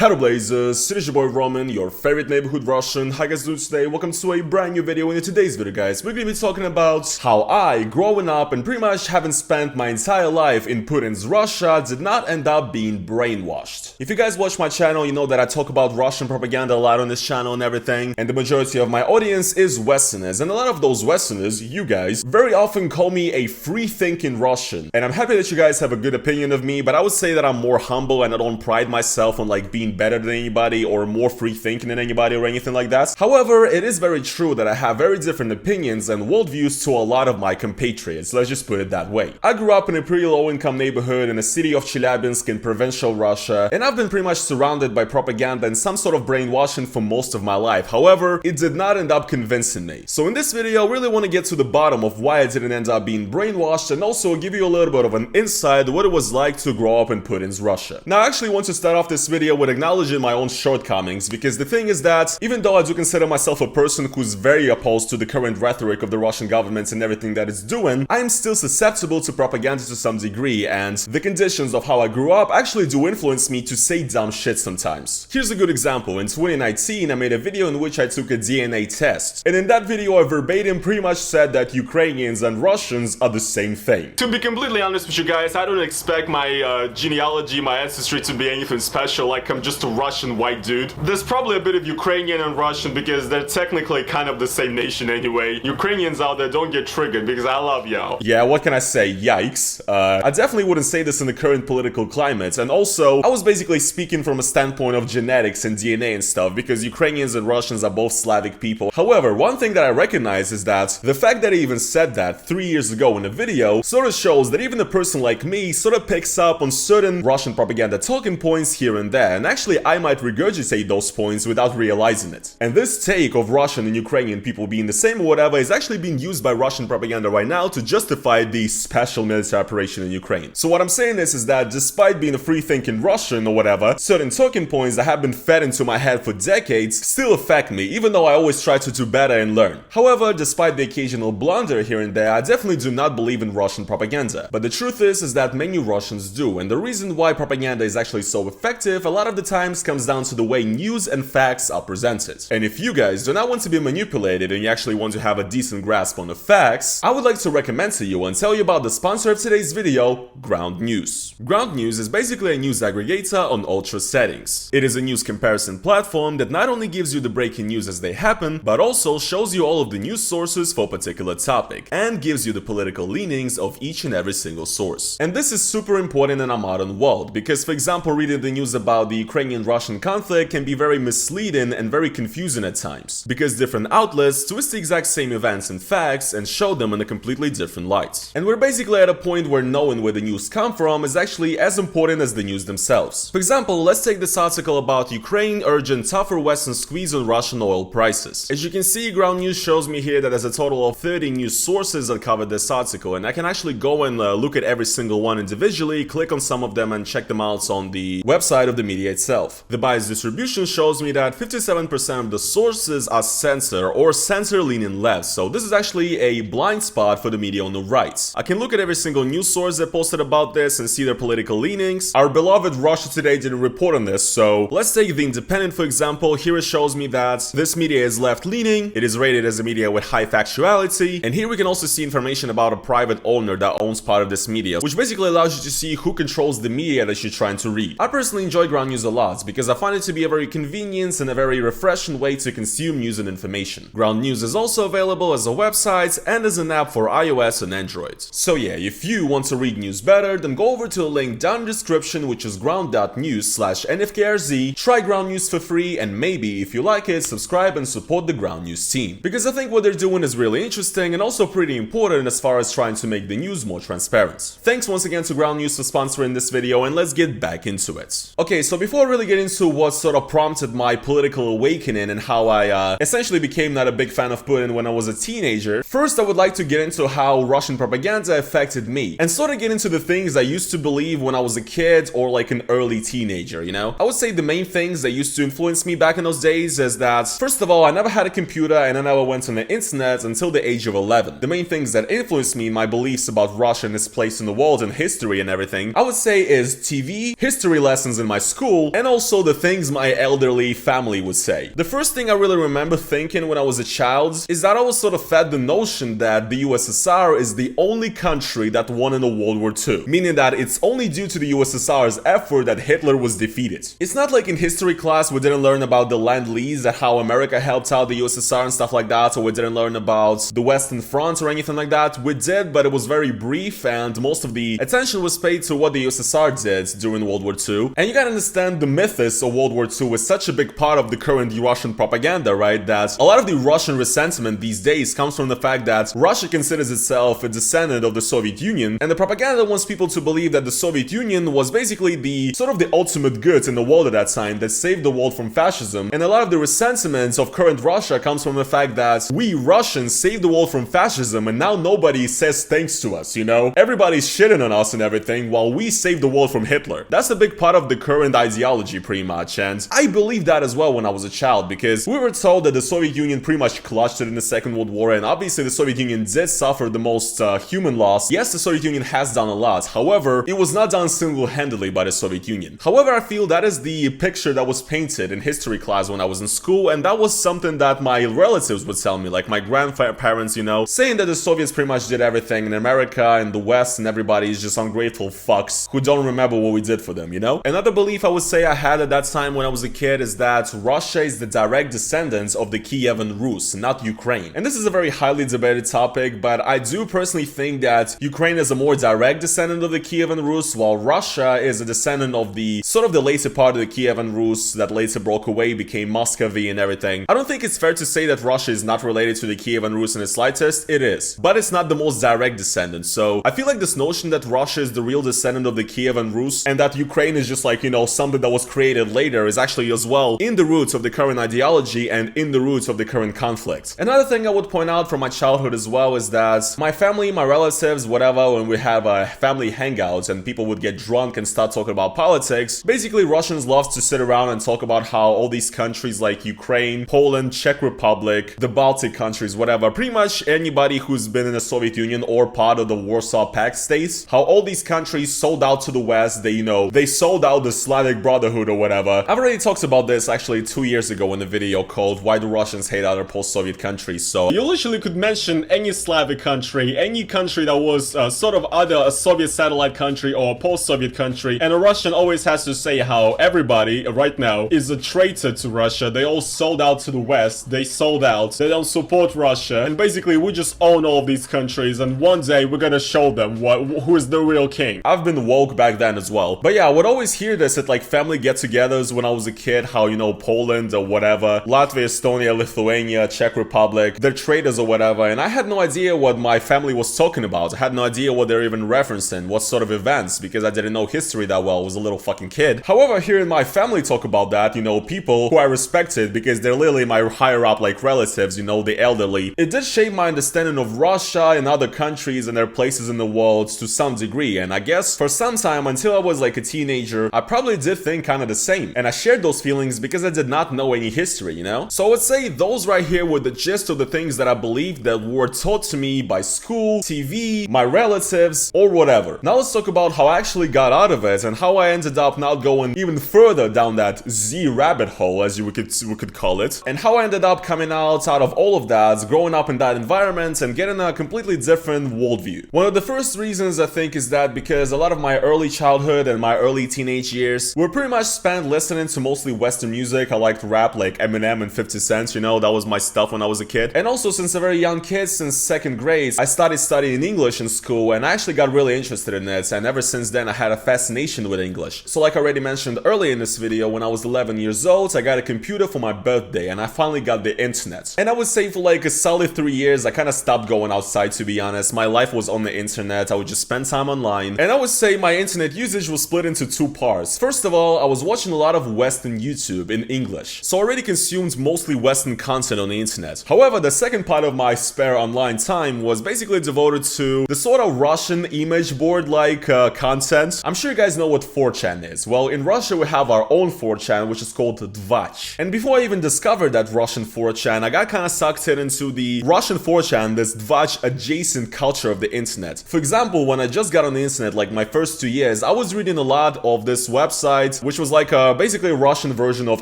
Hello Blazers, it is your boy Roman, your favorite neighborhood Russian. How guys doing today? Welcome to a brand new video. In today's video guys, we're gonna be talking about how I, growing up and pretty much having spent my entire life in Putin's Russia, did not end up being brainwashed. If you guys watch my channel, you know that I talk about Russian propaganda a lot on this channel and everything, and the majority of my audience is Westerners, and a lot of those Westerners, you guys, very often call me a free-thinking Russian. And I'm happy that you guys have a good opinion of me, but I would say that I'm more humble and I don't pride myself on like being better than anybody or more free thinking than anybody or anything like that. However, it is very true that I have very different opinions and worldviews to a lot of my compatriots, let's just put it that way. I grew up in a pretty low income neighborhood in the city of Chelyabinsk in provincial Russia, and I've been pretty much surrounded by propaganda and some sort of brainwashing for most of my life. However, it did not end up convincing me. So in this video, I really want to get to the bottom of why I didn't end up being brainwashed and also give you a little bit of an insight what it was like to grow up in Putin's Russia. Now I actually want to start off this video with acknowledging my own shortcomings, because the thing is that even though I do consider myself a person who's very opposed to the current rhetoric of the Russian government and everything that it's doing, I am still susceptible to propaganda to some degree, and the conditions of how I grew up actually do influence me to say dumb shit sometimes. Here's a good example. In 2019, I made a video in which I took a DNA test, and in that video I verbatim pretty much said that Ukrainians and Russians are the same thing. To be completely honest with you guys, I don't expect my genealogy, my ancestry to be anything special, like I'm just a Russian white dude. There's probably a bit of Ukrainian and Russian because they're technically kind of the same nation anyway. Ukrainians out there, don't get triggered because I love y'all. Yeah, what can I say? Yikes. I definitely wouldn't say this in the current political climate, and also I was basically speaking from a standpoint of genetics and DNA and stuff, because Ukrainians and Russians are both Slavic people. However, one thing that I recognize is that the fact that I even said that 3 years ago in a video sort of shows that even a person like me sort of picks up on certain Russian propaganda talking points here and there, and actually I might regurgitate those points without realizing it. And this take of Russian and Ukrainian people being the same or whatever is actually being used by Russian propaganda right now to justify the special military operation in Ukraine. So what I'm saying is that despite being a free-thinking Russian or whatever, certain talking points that have been fed into my head for decades still affect me, even though I always try to do better and learn. However, despite the occasional blunder here and there, I definitely do not believe in Russian propaganda. But the truth is that many Russians do, and the reason why propaganda is actually so effective a lot of the times comes down to the way news and facts are presented. And if you guys do not want to be manipulated and you actually want to have a decent grasp on the facts, I would like to recommend to you and tell you about the sponsor of today's video, Ground News. Ground News is basically a news aggregator on ultra settings. It is a news comparison platform that not only gives you the breaking news as they happen, but also shows you all of the news sources for a particular topic, and gives you the political leanings of each and every single source. And this is super important in our modern world, because for example, reading the news about the Ukrainian-Russian conflict can be very misleading and very confusing at times, because different outlets twist the exact same events and facts and show them in a completely different light. And we're basically at a point where knowing where the news come from is actually as important as the news themselves. For example, let's take this article about Ukraine urging tougher Western squeeze on Russian oil prices. As you can see, Ground News shows me here that there's a total of 30 news sources that covered this article, and I can actually go and look at every single one individually, click on some of them and check them out on the website of the media itself. The bias distribution shows me that 57% of the sources are center or center-leaning left, so this is actually a blind spot for the media on the right. I can look at every single news source that posted about this and see their political leanings. Our beloved Russia Today didn't report on this, so let's take The Independent for example. Here it shows me that this media is left-leaning, it is rated as a media with high factuality, and here we can also see information about a private owner that owns part of this media, which basically allows you to see who controls the media that you're trying to read. I personally enjoy Ground News a lot because I find it to be a very convenient and a very refreshing way to consume news and information. Ground News is also available as a website and as an app for iOS and Android. So yeah, if you want to read news better, then go over to the link down in the description, which is ground.news/NFKRZ, try Ground News for free, and maybe if you like it, subscribe and support the Ground News team. Because I think what they're doing is really interesting and also pretty important as far as trying to make the news more transparent. Thanks once again to Ground News for sponsoring this video, and let's get back into it. Okay, so before I really get into what sort of prompted my political awakening and how I essentially became not a big fan of Putin when I was a teenager, first I would like to get into how Russian propaganda affected me, and sort of get into the things I used to believe when I was a kid or like an early teenager, you know? I would say the main things that used to influence me back in those days is that, first of all, I never had a computer and I never went on the internet until the age of 11. The main things that influenced me in my beliefs about Russia and its place in the world and history and everything, I would say is TV, history lessons in my school, and also the things my elderly family would say. The first thing I really remember thinking when I was a child is that I was sort of fed the notion that the USSR is the only country that won in the World War II, meaning that it's only due to the USSR's effort that Hitler was defeated. It's not like in history class we didn't learn about the Lend-Lease and how America helped out the USSR and stuff like that, or we didn't learn about the Western Front or anything like that. We did, but it was very brief, and most of the attention was paid to what the USSR did during World War II. And you gotta understand the mythos of World War II is such a big part of the current Russian propaganda, right? That a lot of the Russian resentment these days comes from the fact that Russia considers itself a descendant of the Soviet Union, and the propaganda wants people to believe that the Soviet Union was basically the sort of the ultimate good in the world at that time that saved the world from fascism. And a lot of the resentment of current Russia comes from the fact that we Russians saved the world from fascism, and now nobody says thanks to us, you know? Everybody's shitting on us and everything while we saved the world from Hitler. That's a big part of the current ideology pretty much, and I believed that as well when I was a child, because we were told that the Soviet Union pretty much clutched it in the Second World War, and obviously the Soviet Union did suffer the most human loss. Yes, the Soviet Union has done a lot, however, it was not done single-handedly by the Soviet Union. However, I feel that is the picture that was painted in history class when I was in school, and that was something that my relatives would tell me, like my grandparents, you know, saying that the Soviets pretty much did everything in America and the West, and everybody is just ungrateful fucks who don't remember what we did for them, you know? Another belief I would say I had at that time when I was a kid is that Russia is the direct descendant of the Kievan Rus, not Ukraine. And this is a very highly debated topic, but I do personally think that Ukraine is a more direct descendant of the Kievan Rus, while Russia is a descendant of the sort of the later part of the Kievan Rus that later broke away, became Muscovy and everything. I don't think it's fair to say that Russia is not related to the Kievan Rus in the slightest. It is, but it's not the most direct descendant. So I feel like this notion that Russia is the real descendant of the Kievan Rus and that Ukraine is just like, you know, something that was created later is actually as well in the roots of the current ideology and in the roots of the current conflict. Another thing I would point out from my childhood as well is that my family, my relatives, whatever, when we have a family hangouts and people would get drunk and start talking about politics, basically Russians love to sit around and talk about how all these countries like Ukraine, Poland, Czech Republic, the Baltic countries, whatever, pretty much anybody who's been in the Soviet Union or part of the Warsaw Pact states, how all these countries sold out to the West, they, you know, they sold out the Slavic Brotherhood or whatever. I've already talked about this actually 2 years ago in a video called Why Do Russians Hate Other Post-Soviet Countries, so you literally could mention any Slavic country, any country that was sort of either a Soviet satellite country or a post-Soviet country, and a Russian always has to say how everybody right now is a traitor to Russia. They all sold out to the West, they sold out, they don't support Russia, and basically we just own all of these countries, and one day we're gonna show them who is the real king. I've been woke back then as well. But yeah, I would always hear this at like family get-togethers when I was a kid, how, you know, Poland or whatever, Latvia, Estonia, Lithuania, Czech Republic, they're traitors or whatever, and I had no idea what my family was talking about. I had no idea what they're even referencing, what sort of events, because I didn't know history that well. I was a little fucking kid. However, hearing my family talk about that, you know, people who I respected because they're literally my higher up like relatives, you know, the elderly, it did shape my understanding of Russia and other countries and their places in the world to some degree. And I guess for some time until I was like a teenager, I probably did think kind of the same, and I shared those feelings because I did not know any history, you know? So I would say those right here were the gist of the things that I believed that were taught to me by school, TV, my relatives, or whatever. Now let's talk about how I actually got out of it and how I ended up not going even further down that Z rabbit hole, as we could call it, and how I ended up coming out of all of that, growing up in that environment and getting a completely different worldview. One of the first reasons I think is that because a lot of my early childhood and my early teenage years were pretty much spent listening to mostly Western music. I liked rap like Eminem and 50 Cent, you know, that was my stuff when I was a kid. And also since a very young kid, since second grade, I started studying English in school, and I actually got really interested in it, and ever since then I had a fascination with English. So like I already mentioned earlier in this video, when I was 11 years old, I got a computer for my birthday, and I finally got the internet. And I would say for like a solid 3 years, I kind of stopped going outside, to be honest. My life was on the internet, I would just spend time online, and I would say my internet usage was split into two parts. First of all, I was watching a lot of Western YouTube in English, so I already consumed mostly Western content on the internet. However, the second part of my spare online time was basically devoted to the sort of Russian image board like content. I'm sure you guys know what 4chan is. Well, in Russia we have our own 4chan, which is called Dvach. And before I even discovered that Russian 4chan, I got kind of sucked into the Russian 4chan, this Dvach adjacent culture of the internet. For example, when I just got on the internet, like my first 2 years, I was reading a lot of this website website, which was like basically a Russian version of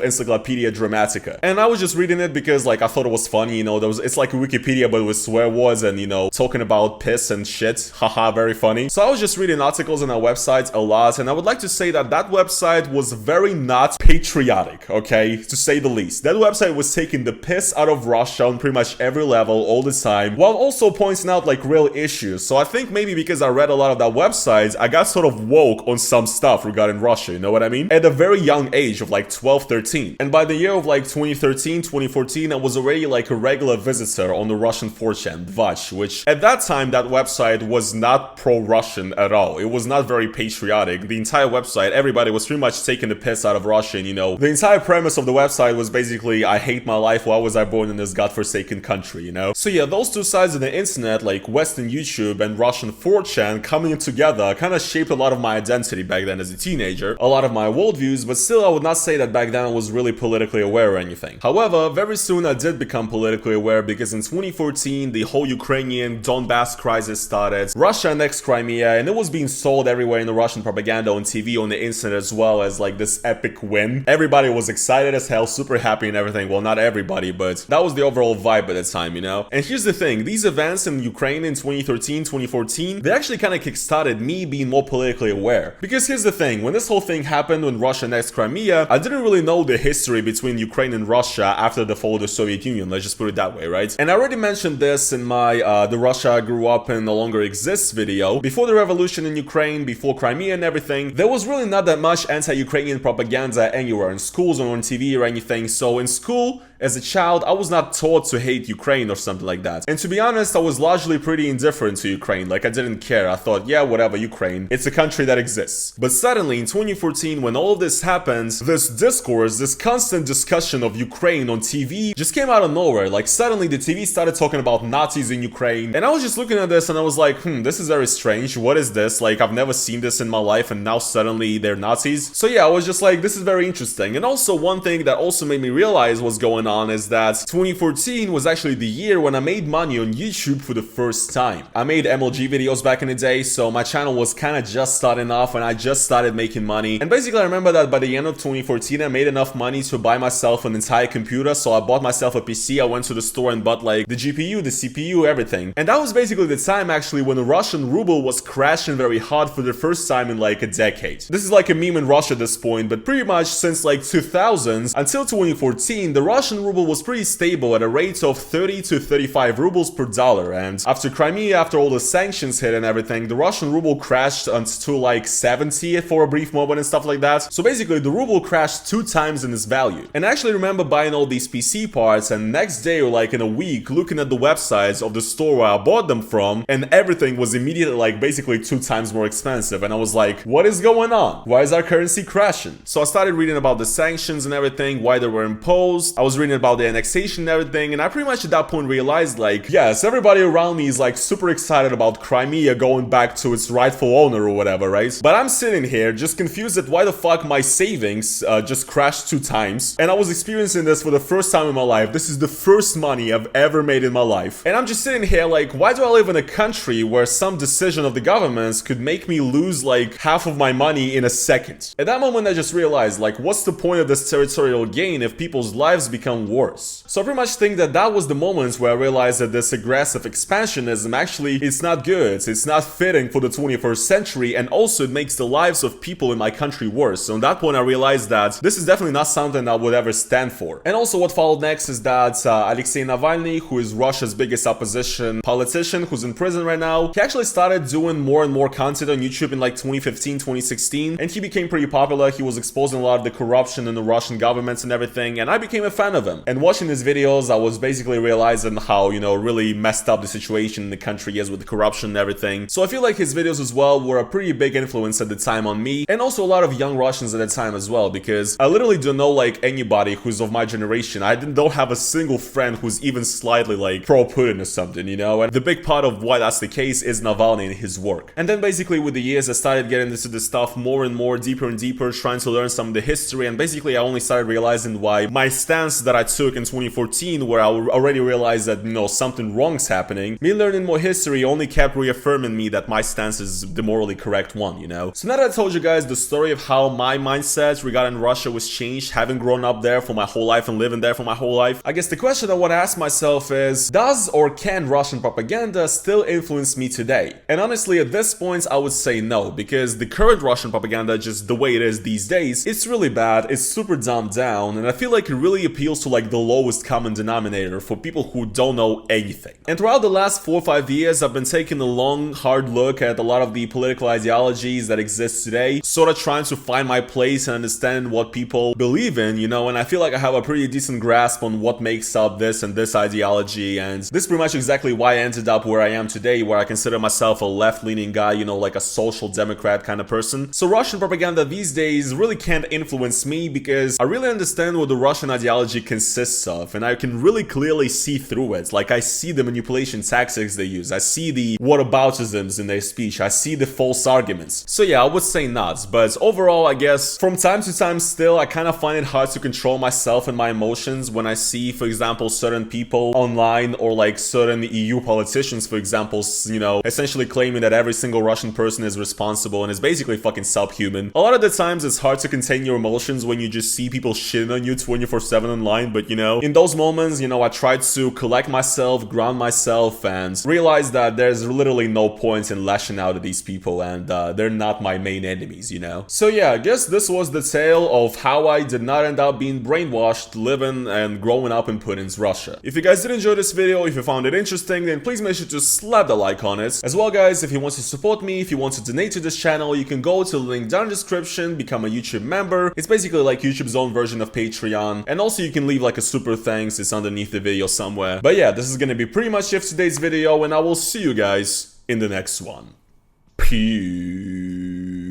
Encyclopedia Dramatica. And I was just reading it because like I thought it was funny, you know, it's like a Wikipedia but with swear words and, you know, talking about piss and shit. Haha, very funny. So I was just reading articles on that website a lot, and I would like to say that that website was very not patriotic, okay, to say the least. That website was taking the piss out of Russia on pretty much every level all the time, while also pointing out like real issues. So I think maybe because I read a lot of that website, I got sort of woke on some stuff regarding Russia, you know what I mean? At a very young age of like 12, 13. And by the year of like 2013, 2014, I was already like a regular visitor on the Russian 4chan, Vash, which at that time, that website was not pro-Russian at all. It was not very patriotic. The entire website, everybody was pretty much taking the piss out of Russia, and, you know, the entire premise of the website was basically, I hate my life, why was I born in this godforsaken country, you know? So yeah, those two sides of the internet, like Western YouTube and Russian 4chan coming together, kind of shaped a lot of my identity back then as a teenager, a lot of my worldviews, but still I would not say that back then I was really politically aware or anything. However, very soon I did become politically aware because in 2014, the whole Ukrainian Donbass crisis started, Russia annexed Crimea, and it was being sold everywhere in the Russian propaganda, on TV, on the internet, as well as like this epic win. Everybody was excited as hell, super happy and everything. Well, not everybody, but that was the overall vibe at the time, you know? And here's the thing, these events in Ukraine in 2013, 2014, they actually kind of kickstarted me being more politically aware. Because here's the thing, when this whole thing happened, when Russia annexed Crimea, I didn't really know the history between Ukraine and Russia after the fall of the Soviet Union, let's just put it that way, right? And I already mentioned this in my The Russia Grew Up and No Longer Exists video. Before the revolution in Ukraine, before Crimea and everything, there was really not that much anti-Ukrainian propaganda anywhere in schools or on TV or anything. So in school, as a child, I was not taught to hate Ukraine or something like that. And to be honest, I was largely pretty indifferent to Ukraine. Like, I didn't care. I thought, yeah, whatever, Ukraine. It's a country that exists. But suddenly, in 2014, when all of this happened, this discourse, this constant discussion of Ukraine on TV just came out of nowhere. Like, suddenly the TV started talking about Nazis in Ukraine. And I was just looking at this and I was like, this is very strange. What is this? Like, I've never seen this in my life and now suddenly they're Nazis. So yeah, I was just like, this is very interesting. And also, one thing that also made me realize what's going on is that 2014 was actually the year when I made money on YouTube for the first time. I made MLG videos back in the day, so my channel was kind of just starting off and I just started making money. And basically I remember that by the end of 2014 I made enough money to buy myself an entire computer, so I bought myself a PC, I went to the store and bought like the GPU, the CPU, everything. And that was basically the time actually when the Russian ruble was crashing very hard for the first time in like a decade. This is like a meme in Russia at this point, but pretty much since like 2000s until 2014, the Russian ruble was pretty stable at a rate of 30 to 35 rubles per dollar. And after Crimea, after all the sanctions hit and everything, the Russian ruble crashed until like 70 for a brief moment and stuff like that. So basically the ruble crashed 2 times in its value. And I actually remember buying all these PC parts and next day or like in a week looking at the websites of the store where I bought them from, and everything was immediately like basically 2 times more expensive. And I was like, what is going on? Why is our currency crashing? So I started reading about the sanctions and everything, why they were imposed. I was reading about the annexation and everything, and I pretty much at that point realized like, yes, everybody around me is like super excited about Crimea going back to its rightful owner or whatever, right? But I'm sitting here just confused at why the fuck my savings just crashed 2 times, and I was experiencing this for the first time in my life. This is the first money I've ever made in my life, and I'm just sitting here like, why do I live in a country where some decision of the governments could make me lose like half of my money in a second? At that moment I just realized like, what's the point of this territorial gain if people's lives become worse? So I pretty much think that that was the moment where I realized that this aggressive expansionism actually, it's not good, it's not fitting for the 21st century, and also it makes the lives of people in my country worse. So at that point I realized that this is definitely not something I would ever stand for. And also what followed next is that Alexei Navalny, who is Russia's biggest opposition politician, who's in prison right now, he actually started doing more and more content on YouTube in like 2015, 2016, and he became pretty popular. He was exposing a lot of the corruption in the Russian governments and everything, and I became a fan of him. And watching his videos, I was basically realizing how, you know, really messed up the situation in the country is with the corruption and everything. So I feel like his videos as well were a pretty big influence at the time on me, and also a lot of young Russians at the time as well, because I literally don't know like anybody who's of my generation. I don't have a single friend who's even slightly like pro-Putin or something, you know? And the big part of why that's the case is Navalny and his work. And then basically with the years I started getting into this stuff more and more, deeper and deeper, trying to learn some of the history, and basically I only started realizing why my stance that that I took in 2014, where I already realized that, you know, something wrong's happening, me learning more history only kept reaffirming me that my stance is the morally correct one, you know? So now that I told you guys the story of how my mindset regarding Russia was changed, having grown up there for my whole life and living there for my whole life, I guess the question I want to ask myself is, does or can Russian propaganda still influence me today? And honestly, at this point, I would say no, because the current Russian propaganda, just the way it is these days, it's really bad, it's super dumbed down, and I feel like it really appeals to like the lowest common denominator for people who don't know anything. And throughout the last 4 or 5 years, I've been taking a long, hard look at a lot of the political ideologies that exist today, sort of trying to find my place and understand what people believe in, you know, and I feel like I have a pretty decent grasp on what makes up this and this ideology, and this is pretty much exactly why I ended up where I am today, where I consider myself a left-leaning guy, you know, like a social democrat kind of person. So Russian propaganda these days really can't influence me because I really understand what the Russian ideology consists of, and I can really clearly see through it. Like, I see the manipulation tactics they use, I see the whataboutisms in their speech, I see the false arguments. So yeah, I would say not, but overall, I guess, from time to time still, I kind of find it hard to control myself and my emotions when I see, for example, certain people online, or like certain EU politicians, for example, you know, essentially claiming that every single Russian person is responsible and is basically fucking subhuman. A lot of the times it's hard to contain your emotions when you just see people shitting on you 24/7 online, but you know, in those moments, you know, I try to collect myself, ground myself, and realize that there's literally no point in lashing out at these people, and they're not my main enemies, you know? So yeah, I guess this was the tale of how I did not end up being brainwashed, living and growing up in Putin's Russia. If you guys did enjoy this video, if you found it interesting, then please make sure to slap the like on it. As well, guys, if you want to support me, if you want to donate to this channel, you can go to the link down in the description, become a YouTube member. It's basically like YouTube's own version of Patreon, and also you can leave like a super thanks, it's underneath the video somewhere. But yeah, this is gonna be pretty much it for today's video, and I will see you guys in the next one. Peace.